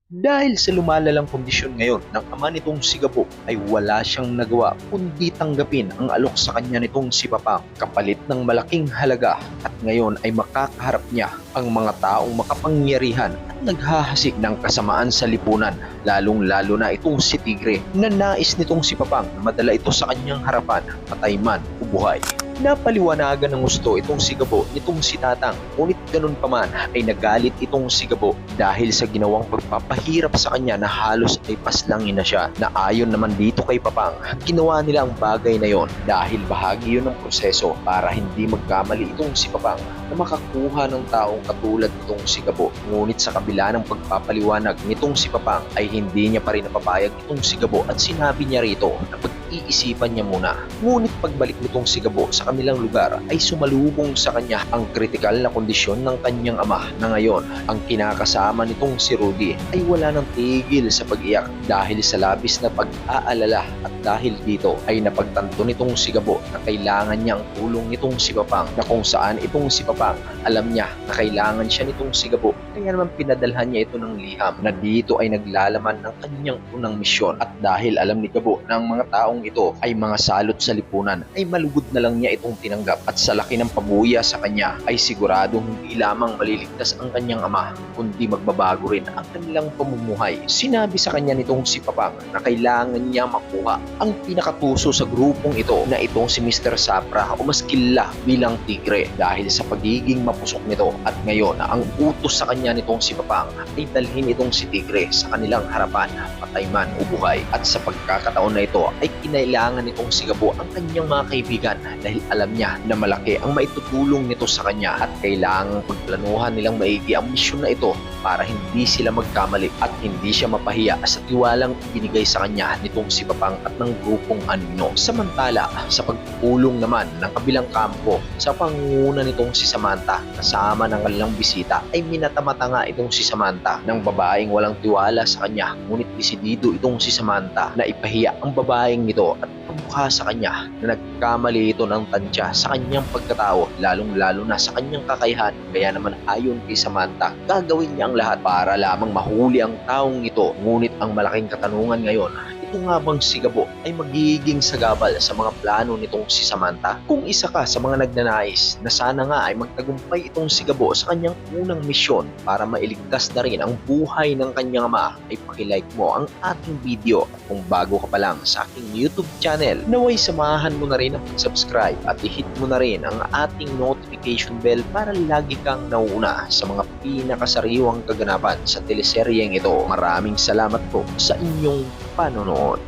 Dahil sa lumalalang kondisyon ngayon ng ama nitong si Gabo ay wala siyang nagawa kundi tanggapin ang alok sa kanya nitong si Papang kapalit ng malaking halaga at ngayon ay makakaharap niya ang mga taong makapangyarihan at naghahasik ng kasamaan sa lipunan, lalong-lalo na itong si Tigre na nais nitong si Papang na madala ito sa kanyang harapan, patay man o buhay. Napaliwanagan ng gusto itong si Gabo nitong si Tatang, ngunit ganun pa man ay nagalit itong si Gabo dahil sa ginawang pagpapahirap sa kanya na halos ay paslangin na siya, na ayon naman dito kay Papang, ginawa nila ang bagay na yon dahil bahagi yun ng proseso para hindi magkamali itong si Papang na makakuha ng taong katulad nitong si Gabo. Ngunit sa kabila ng pagpapaliwanag nitong si Papang ay hindi niya pa rin napapayag itong si Gabo at sinabi niya rito na iisipan niya muna. Ngunit pagbalik nitong si Gabo sa kanilang lugar ay sumalubong sa kanya ang kritikal na kondisyon ng kanyang ama na ngayon ang kinakasama nitong si Rudy ay wala ng tigil sa pag-iyak dahil sa labis na pag-aalala, at dahil dito ay napagtanto nitong si Gabo na kailangan niya ang tulong nitong si Papang, na kung saan itong si Papang alam niya na kailangan siya nitong si Gabo, kaya naman pinadalhan niya ito ng liham na dito ay naglalaman ng kanyang unang misyon. At dahil alam ni Gabo na ang mga taong ito ay mga salot sa lipunan ay malugod na lang niya itong tinanggap, at sa laki ng pabuya sa kanya ay siguradong hindi lamang maliligtas ang kanyang ama kundi magbabago rin ang kanilang pamumuhay. Sinabi sa kanya nitong si Papang na kailangan niya makuha ang pinakatuso sa grupong ito na itong si Mr. Sapra o mas kilala bilang Tigre dahil sa pagiging mapusok nito, at ngayon ang utos sa kanya nitong si Papang ay dalhin itong si Tigre sa kanilang harapan, patay man o buhay. At sa pagkakataon na ito ay kinailangan nitong si Gabo ang kanyang mga kaibigan dahil alam niya na malaki ang maitutulong nito sa kanya at kailangang pagplanuhan nilang maigi ang misyon na ito para hindi sila magkamali at hindi siya mapahiya sa tiwalang ibinigay sa kanya nitong si Papang at ng grupong Anino. Samantala, sa pagpulong naman ng kabilang kampo sa pangunguna nitong si Samantha kasama ng kanilang bisita ay minatamata nga itong si Samantha ng babaeng walang tiwala sa kanya, ngunit desidido itong si Samantha na ipahiya ang babaeng ito at pamukha sa kanya na nagkamali ito ng tansya sa kanyang pagkatao, lalong-lalo na sa kanyang kakayahan. Kaya naman ayon kay Samantha, gagawin niya ang lahat para lamang mahuli ang taong ito. Ngunit ang malaking katanungan ngayon, ito nga bang si Gabo ay magiging sagabal sa mga plano nitong si Samantha? Kung isa ka sa mga nagnanais na sana nga ay magtagumpay itong si Gabo sa kanyang unang misyon para mailigtas na rin ang buhay ng kanyang ama, ay pakilike mo ang ating video. At kung bago ka pa lang sa aking YouTube channel, naway samahan mo na rin ang subscribe at i-hit mo na rin ang ating notification bell para lagi kang nauuna sa mga pinakasariwang kaganapan sa teleseryeng ito. Maraming salamat po sa inyong panonood.